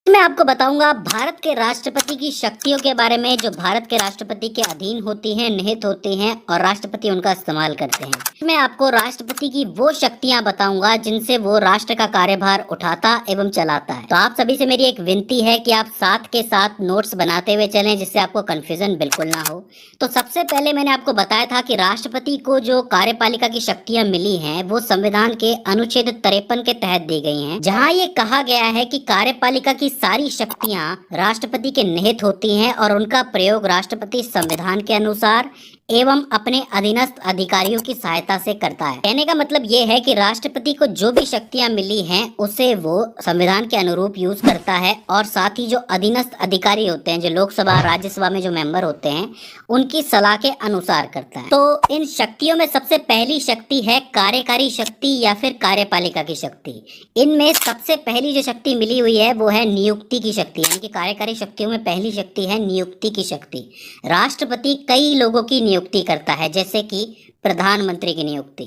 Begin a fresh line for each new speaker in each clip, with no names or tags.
मैं आपको बताऊंगा भारत के राष्ट्रपति की शक्तियों के बारे में, जो भारत के राष्ट्रपति के अधीन होती हैं, निहित होती हैं और राष्ट्रपति उनका इस्तेमाल करते हैं। मैं आपको राष्ट्रपति की वो शक्तियां बताऊंगा जिनसे वो राष्ट्र का कार्यभार उठाता एवं चलाता है। तो आप सभी से मेरी एक विनती है कि आप साथ के साथ नोट्स बनाते हुए चलें, जिससे आपको कंफ्यूजन बिल्कुल ना हो। तो सबसे पहले मैंने आपको बताया था कि राष्ट्रपति को जो कार्यपालिका की शक्तियां मिली हैं वो संविधान के अनुच्छेद 53 के तहत दी गई हैं, जहां ये कहा गया है कि कार्यपालिका की सारी शक्तियां राष्ट्रपति के निहित होती हैं और उनका प्रयोग राष्ट्रपति संविधान के अनुसार एवं अपने अधीनस्थ अधिकारियों की सहायता से करता है। कहने का मतलब ये है कि राष्ट्रपति को जो भी शक्तियां मिली हैं उसे वो संविधान के अनुरूप यूज करता है, और साथ ही जो अधीनस्थ अधिकारी होते हैं, जो लोकसभा राज्यसभा में जो मेंबर होते हैं, उनकी सलाह के अनुसार करता है। तो इन शक्तियों में सबसे पहली शक्ति है कार्यकारी शक्ति या फिर कार्यपालिका की शक्ति। इनमें सबसे पहली जो शक्ति मिली हुई है वो है नियुक्ति की शक्ति, यानी कि कार्यकारी शक्तियों में पहली शक्ति है नियुक्ति की शक्ति। राष्ट्रपति कई लोगों की नियुक्ति करता है, जैसे कि प्रधानमंत्री की नियुक्ति,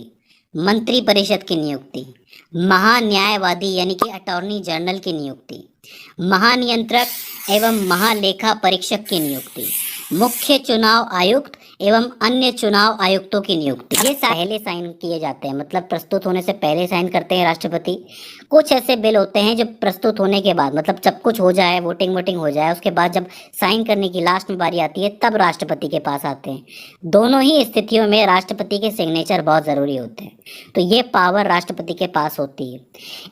मंत्री परिषद की नियुक्ति, महान्यायवादी यानी कि अटॉर्नी जनरल की नियुक्ति, महानियंत्रक एवं महालेखा परीक्षक की नियुक्ति, मुख्य चुनाव आयुक्त एवं अन्य चुनाव आयुक्तों की नियुक्ति। ये पहले साइन किए जाते हैं, मतलब प्रस्तुत होने से पहले साइन करते हैं राष्ट्रपति। कुछ ऐसे बिल होते हैं जो प्रस्तुत होने के बाद, मतलब जब कुछ हो जाए, वोटिंग हो जाए, उसके बाद जब साइन करने की लास्ट में बारी आती है तब राष्ट्रपति के पास आते हैं। दोनों ही स्थितियों में राष्ट्रपति के सिग्नेचर बहुत जरूरी होते हैं, तो ये पावर राष्ट्रपति के पास होती है।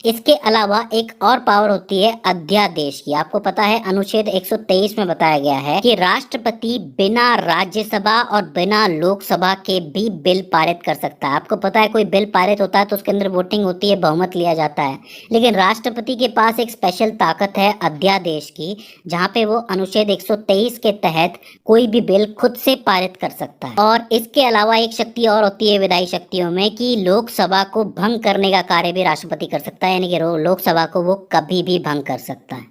इसके अलावा एक और पावर होती है अध्यादेश की। आपको पता है अनुच्छेद 123 में बताया गया है कि राष्ट्रपति बिना राज्यसभा और बिना लोकसभा के भी बिल पारित कर सकता है। आपको पता है कोई बिल पारित होता है तो उसके अंदर वोटिंग होती है, बहुमत लिया जाता है, लेकिन राष्ट्रपति के पास एक स्पेशल ताकत है अध्यादेश की, जहां पे वो अनुच्छेद 123 के तहत कोई भी बिल खुद से पारित कर सकता है। और इसके अलावा एक शक्ति और होती है विधायी शक्तियों में कि लोकसभा को भंग करने का कार्य भी राष्ट्रपति कर सकता है, यानी कि लोकसभा को वो कभी भी भंग कर सकता है।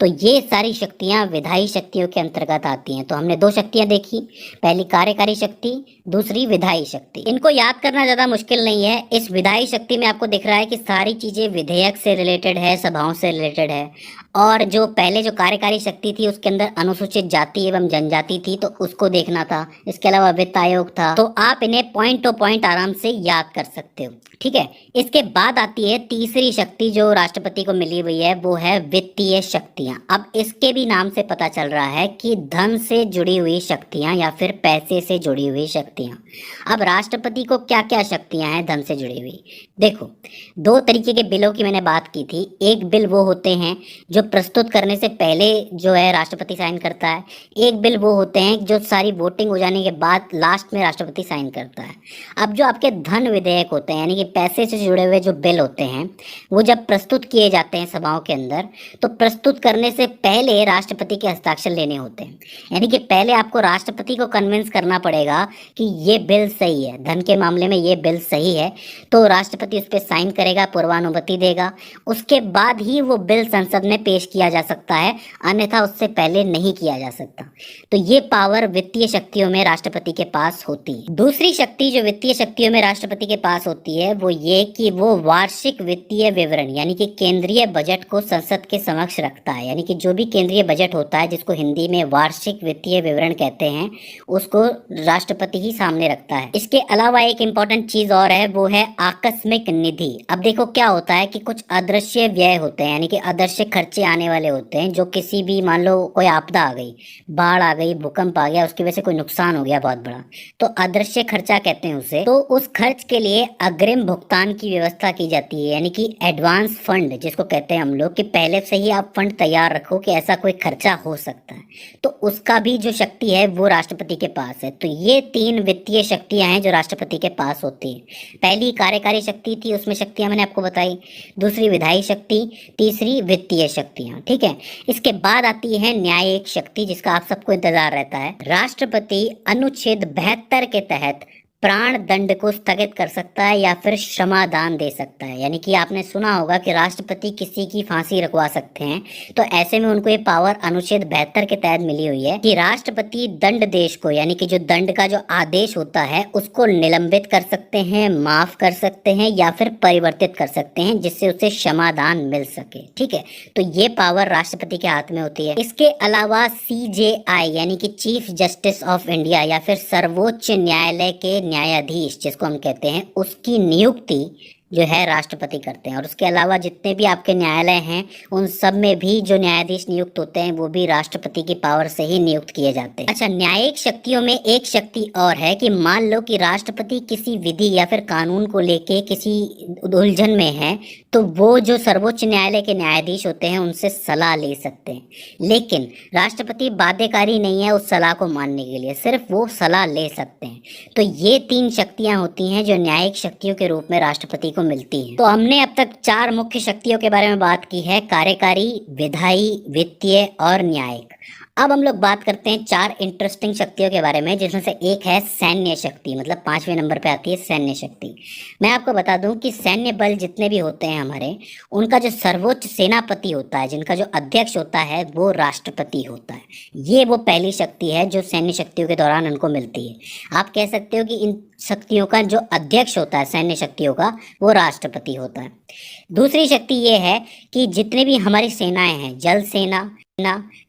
तो ये सारी शक्तियां विधायी शक्तियों के अंतर्गत आती हैं। तो हमने दो शक्तियां देखी, पहली कार्यकारी शक्ति, दूसरी विधायी शक्ति। इनको याद करना ज्यादा मुश्किल नहीं है। इस विधायी शक्ति में आपको दिख रहा है कि सारी चीजें विधेयक से रिलेटेड है, सभाओं से रिलेटेड है, और जो पहले जो कार्यकारी शक्ति थी उसके अंदर अनुसूचित जाति एवं जनजाति थी, तो उसको देखना था। इसके अलावा वित्त आयोग था। तो आप इन्हें पॉइंट टू पॉइंट आराम से याद कर सकते हो, ठीक है। इसके बाद आती है तीसरी शक्ति जो राष्ट्रपति को मिली हुई है, वो है वित्तीय शक्तियां। अब इसके भी नाम से पता चल रहा है कि धन से जुड़ी हुई शक्तियां या फिर पैसे से जुड़ी हुई शक्तियां। अब राष्ट्रपति को क्या क्या शक्तियां हैं धन से जुड़ी हुई? देखो, दो तरीके के बिलों की मैंने बात की थी। एक बिल वो होते हैं जो प्रस्तुत करने से पहले जो है राष्ट्रपति साइन करता है, एक बिल वो होते हैं जो सारी वोटिंग हो जाने के बाद लास्ट में राष्ट्रपति साइन करता है। अब जो आपके धन विधेयक होते हैं, यानी कि पैसे से जुड़े हुए जो बिल होते हैं, वो जब प्रस्तुत किए जाते हैं सभाओं के अंदर, तो प्रस्तुत करने से पहले राष्ट्रपति के हस्ताक्षर लेने होते हैं। यानी कि पहले आपको राष्ट्रपति को कन्विंस करना पड़ेगा कि ये बिल सही है, धन के मामले में ये बिल सही है, तो राष्ट्रपति उस पर साइन करेगा, पूर्वानुमति देगा, उसके बाद ही वो बिल संसद में पेश किया जा सकता है, अन्यथा उससे पहले नहीं किया जा सकता। तो ये पावर वित्तीय शक्तियों में राष्ट्रपति के पास होती है। दूसरी शक्ति जो वित्तीय शक्तियों में राष्ट्रपति के पास होती है वो ये कि वो वार्षिक वित्तीय विवरण यानी कि केंद्रीय बजट को संसद के समक्ष रखता है। यानी कि जो भी केंद्रीय बजट होता है, जिसको हिंदी में वार्षिक वित्तीय विवरण कहते हैं, उसको राष्ट्रपति ही सामने रखता है। इसके अलावा एक इम्पॉर्टेंट चीज और है, वो है आकस्मिक निधि। अब देखो क्या होता है कि कुछ अदृश्य व्यय होते हैं, यानी कि अदृश्य खर्चे आने वाले होते हैं, जो किसी भी, मान लो कोई आपदा आ गई, बाढ़ आ गई, भूकंप आ गया, उसकी वजह से कोई नुकसान हो गया बहुत बड़ा, तो अदृश्य खर्चा कहते हैं उसे। तो उस खर्च के लिए अग्रिम भुगतान की व्यवस्था की जाती है, यानी कि एडवांस फंड जिसको कहते हैं हम लोग, कि पहले से ही आप फंड तैयार रखो कि ऐसा कोई खर्चा हो सकता है। तो उसका भी जो शक्ति है वो राष्ट्रपति के पास है। तो ये तीन वित्तीय शक्तियां हैं जो राष्ट्रपति के पास होती है। पहली कार्यकारी शक्ति थी, उसमें शक्तियां मैंने आपको बताई, दूसरी विधायी शक्ति, तीसरी वित्तीय शक्तियां, ठीक है। इसके बाद आती है न्यायिक शक्ति, जिसका आप सबको इंतजार रहता है। राष्ट्रपति अनुच्छेद 72 के तहत प्राण दंड को स्थगित कर सकता है या फिर क्षमादान दे सकता है। यानी कि आपने सुना होगा कि राष्ट्रपति किसी की फांसी रखवा सकते हैं, तो ऐसे में उनको ये पावर अनुच्छेद 72 के तहत मिली हुई है कि राष्ट्रपति दंड देश को, यानी कि जो दंड का जो आदेश होता है उसको निलंबित कर सकते हैं, माफ कर सकते हैं या फिर परिवर्तित कर सकते हैं, जिससे उसे क्षमादान मिल सके। ठीक है, तो ये पावर राष्ट्रपति के हाथ में होती है। इसके अलावा CJI यानी कि चीफ जस्टिस ऑफ इंडिया या फिर सर्वोच्च न्यायालय के न्यायाधीश जिसको हम कहते हैं, उसकी नियुक्ति जो है राष्ट्रपति करते हैं। और उसके अलावा जितने भी आपके न्यायालय हैं उन सब में भी जो न्यायाधीश नियुक्त होते हैं वो भी राष्ट्रपति की पावर से ही नियुक्त किए जाते हैं। अच्छा, न्यायिक शक्तियों में एक शक्ति और है कि मान लो कि राष्ट्रपति किसी विधि या फिर कानून को लेके किसी उलझन में है, तो वो जो सर्वोच्च न्यायालय के न्यायाधीश होते हैं उनसे सलाह ले सकते हैं। लेकिन राष्ट्रपति बाध्यकारी नहीं है उस सलाह को मानने के लिए, सिर्फ वो सलाह ले सकते हैं। तो ये 3 शक्तियां होती हैं जो न्यायिक शक्तियों के रूप में राष्ट्रपति को मिलती है। तो हमने अब तक 4 मुख्य शक्तियों के बारे में बात की है, कार्यकारी, विधायी, वित्तीय और न्यायिक। अब हम लोग बात करते हैं 4 इंटरेस्टिंग शक्तियों के बारे में, जिसमें से एक है सैन्य शक्ति, मतलब 5वें नंबर पे आती है सैन्य शक्ति। मैं आपको बता दूं कि सैन्य बल जितने भी होते हैं हमारे, उनका जो सर्वोच्च सेनापति होता है, जिनका जो अध्यक्ष होता है वो राष्ट्रपति होता है। ये वो पहली शक्ति है जो सैन्य शक्तियों के दौरान उनको मिलती है। आप कह सकते हो कि इन शक्तियों का जो अध्यक्ष होता है सैन्य शक्तियों का, वो राष्ट्रपति होता है। दूसरी शक्ति ये है कि जितने भी हमारी सेनाएं हैं, जल सेना,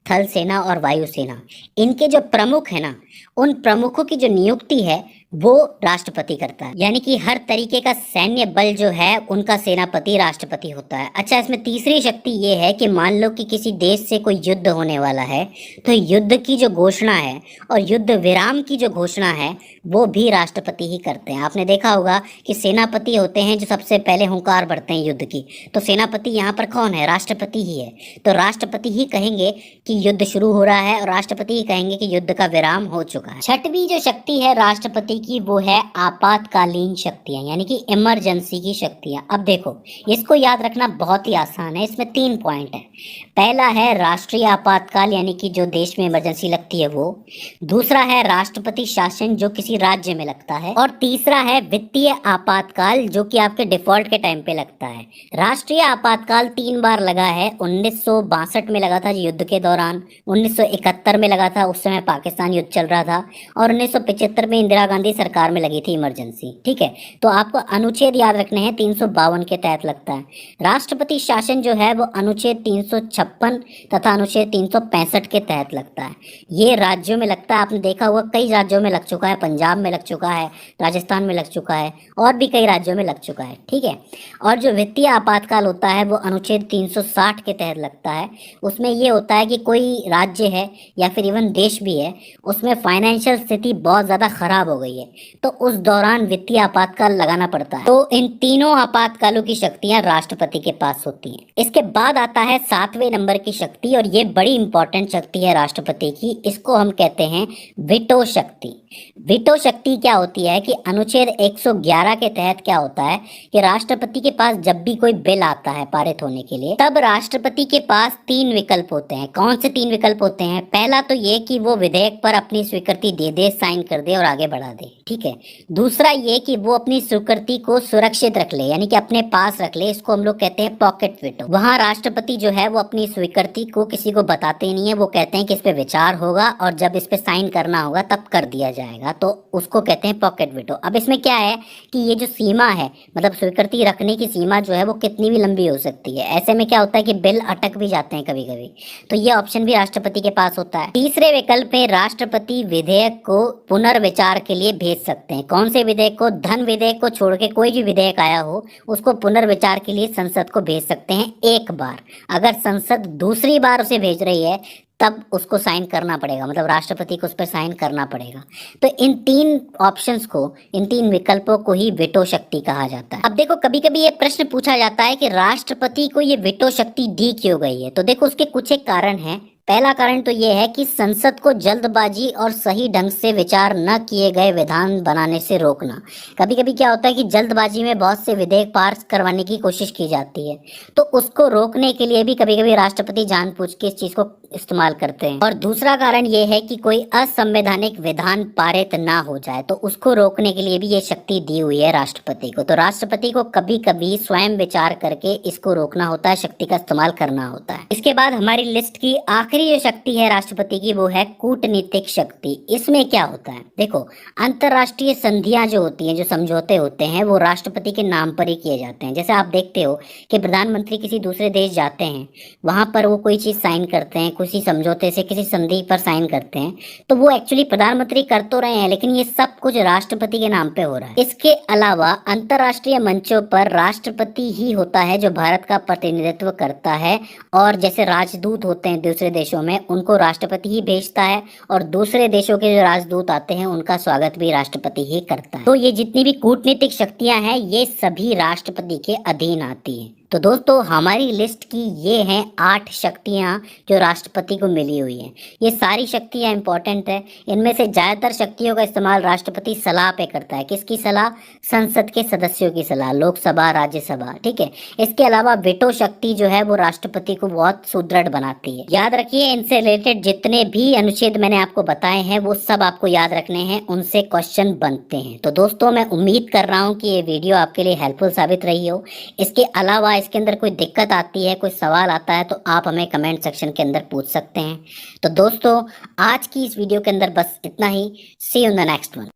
थल सेना और वायु सेना, इनके जो प्रमुख है ना, उन प्रमुखों की जो नियुक्ति है वो राष्ट्रपति करता है। यानी कि हर तरीके का सैन्य बल जो है उनका सेनापति राष्ट्रपति होता है। अच्छा, इसमें तीसरी शक्ति ये है कि मान लो कि किसी देश से कोई युद्ध होने वाला है, तो युद्ध की जो घोषणा है और युद्ध विराम की जो घोषणा है वो भी राष्ट्रपति ही करते हैं। आपने देखा होगा कि सेनापति होते हैं जो सबसे पहले हुंकार भरते हैं युद्ध की, तो सेनापति यहाँ पर कौन है? राष्ट्रपति ही है। तो राष्ट्रपति ही कहेंगे कि युद्ध शुरू हो रहा है और राष्ट्रपति ही कहेंगे कि युद्ध का विराम हो चुका है। छठवीं जो शक्ति है राष्ट्रपति की, वो है आपातकालीन शक्तियां, यानी कि इमरजेंसी की शक्तियां। अब देखो, इसको याद रखना बहुत ही आसान है। इसमें 3 पॉइंट है। पहला है राष्ट्रीय आपातकाल, यानी कि जो देश में इमरजेंसी लगती है वो। दूसरा है राष्ट्रपति शासन, जो किसी राज्य में लगता है। और तीसरा है वित्तीय आपातकाल, जो कि आपके डिफॉल्ट के टाइम पे लगता है। राष्ट्रीय आपातकाल 3 बार लगा है। 1962 में लगा था युद्ध के दौरान, 1971 में लगा था, उस समय पाकिस्तान युद्ध चल रहा था, और 1975 में इंदिरा गांधी सरकार में लगी थी इमरजेंसी। ठीक है, तो आपको अनुच्छेद याद रखने हैं, 352 के तहत लगता है। राष्ट्रपति शासन जो है वो अनुच्छेद 356 तथा अनुच्छेद 365 के तहत लगता है। ये राज्यों में लगता है, आपने देखा होगा कई राज्यों में लग चुका है, पंजाब में लग चुका है, राजस्थान में लग चुका है, और भी कई राज्यों में लग चुका है। ठीक है, और जो वित्तीय आपातकाल होता है वो अनुच्छेद 360 के तहत लगता है। उसमें ये होता है कि कोई राज्य है या फिर इवन देश भी है, उसमें फाइनेंशियल स्थिति बहुत ज़्यादा खराब हो गई है, तो उस दौरान वित्तीय आपातकाल लगाना पड़ता है। तो इन तीनों आपातकालों की शक्तियां राष्ट्रपति के पास होती हैं। इसके बाद आता है 7वें नंबर की शक्ति, और ये बड़ी इंपॉर्टेंट शक्ति है राष्ट्रपति की। इसको हम कहते हैं वीटो शक्ति। वीटो शक्ति क्या होती है कि अनुच्छेद 111 के तहत क्या होता है कि राष्ट्रपति के पास जब भी कोई बिल आता है पारित होने के लिए, तब राष्ट्रपति के पास 3 विकल्प होते हैं। कौन से 3 विकल्प होते हैं? पहला तो ये कि वो विधेयक पर अपनी स्वीकृति दे दे, साइन कर दे और आगे बढ़ा दे। ठीक है, दूसरा ये कि वो अपनी स्वीकृति को सुरक्षित रख ले, यानी कि अपने पास रख ले। इसको हम लोग कहते हैं पॉकेट वीटो। वहां राष्ट्रपति जो है वो अपनी स्वीकृति को किसी को बताते नहीं है, वो कहते हैं कि इस पे विचार होगा और जब इस पे साइन करना होगा तब कर दिया जाएगा, तो उसको कहते हैं पॉकेट वीटो। अब इसमें क्या है कि ये जो सीमा है, मतलब स्वीकृति रखने की सीमा जो है वो कितनी भी लंबी हो सकती है। ऐसे में क्या होता है कि बिल अटक भी जाते हैं कभी कभी, तो ये ऑप्शन भी राष्ट्रपति के पास होता है। तीसरे विकल्प में राष्ट्रपति विधेयक को पुनर्विचार के लिए भेज सकते हैं। कौन से विधेयक को? धन विधेयक को छोड़ के कोई भी विधेयक आया हो उसको पुनर्विचार के लिए संसद को भेज सकते हैं एक बार। अगर संसद दूसरी बार उसे भेज रही है तब उसको साइन करना पड़ेगा, मतलब राष्ट्रपति को उस पर साइन करना पड़ेगा। तो इन 3 ऑप्शंस को, इन 3 विकल्पों को ही वीटो शक्ति कहा जाता है। अब देखो, कभी कभी ये प्रश्न पूछा जाता है कि राष्ट्रपति को ये वीटो शक्ति दी क्यों गई है। तो देखो, उसके कुछ एक कारण है। पहला कारण तो ये है कि संसद को जल्दबाजी और सही ढंग से विचार न किए गए विधान बनाने से रोकना। कभी कभी क्या होता है कि जल्दबाजी में बहुत से विधेयक पास करवाने की कोशिश की जाती है, तो उसको रोकने के लिए भी कभी कभी राष्ट्रपति जानबूझ के इस चीज़ को इस्तेमाल करते हैं। और दूसरा कारण ये है कि कोई असंवैधानिक विधान पारित ना हो जाए, तो उसको रोकने के लिए भी ये शक्ति दी हुई है राष्ट्रपति को। तो राष्ट्रपति को कभी कभी स्वयं विचार करके इसको रोकना होता है, शक्ति का इस्तेमाल करना होता है। इसके बाद हमारी लिस्ट की आखिरी जो शक्ति है राष्ट्रपति की, वो है कूटनीतिक शक्ति। इसमें क्या होता है, देखो, अंतरराष्ट्रीय संधियां जो होती हैं, जो समझौते होते हैं, वो राष्ट्रपति के नाम पर ही किए जाते हैं। जैसे आप देखते हो कि प्रधानमंत्री किसी दूसरे देश जाते हैं, वहां पर वो कोई चीज साइन करते हैं, किसी समझौते से किसी संधि पर साइन करते हैं, तो वो एक्चुअली प्रधानमंत्री कर तो रहे हैं, लेकिन ये सब कुछ राष्ट्रपति के नाम पे हो रहा है। इसके अलावा अंतरराष्ट्रीय मंचों पर राष्ट्रपति ही होता है जो भारत का प्रतिनिधित्व करता है, और जैसे राजदूत होते हैं दूसरे देशों में, उनको राष्ट्रपति ही भेजता है, और दूसरे देशों के जो राजदूत आते हैं उनका स्वागत भी राष्ट्रपति ही करता है। तो ये जितनी भी कूटनीतिक शक्तियां हैं, ये सभी राष्ट्रपति के अधीन आती हैं। तो दोस्तों, हमारी लिस्ट की ये हैं 8 शक्तियां जो राष्ट्रपति को मिली हुई हैं। ये सारी शक्तियां इंपॉर्टेंट है। इनमें से ज्यादातर शक्तियों का इस्तेमाल राष्ट्रपति सलाह पे करता है। किसकी सलाह? संसद के सदस्यों की सलाह, लोकसभा, राज्यसभा, ठीक है। इसके अलावा वेटो शक्ति जो है वो राष्ट्रपति को बहुत सुदृढ़ बनाती है। याद रखिए, इनसे रिलेटेड जितने भी अनुच्छेद मैंने आपको बताए हैं वो सब आपको याद रखने हैं, उनसे क्वेश्चन बनते हैं। तो दोस्तों, मैं उम्मीद कर रहा हूँ कि ये वीडियो आपके लिए हेल्पफुल साबित रही हो। इसके अलावा इसके अंदर कोई दिक्कत आती है, कोई सवाल आता है, तो आप हमें कमेंट सेक्शन के अंदर पूछ सकते हैं। तो दोस्तों, आज की इस वीडियो के अंदर बस इतना ही। See you in the next one.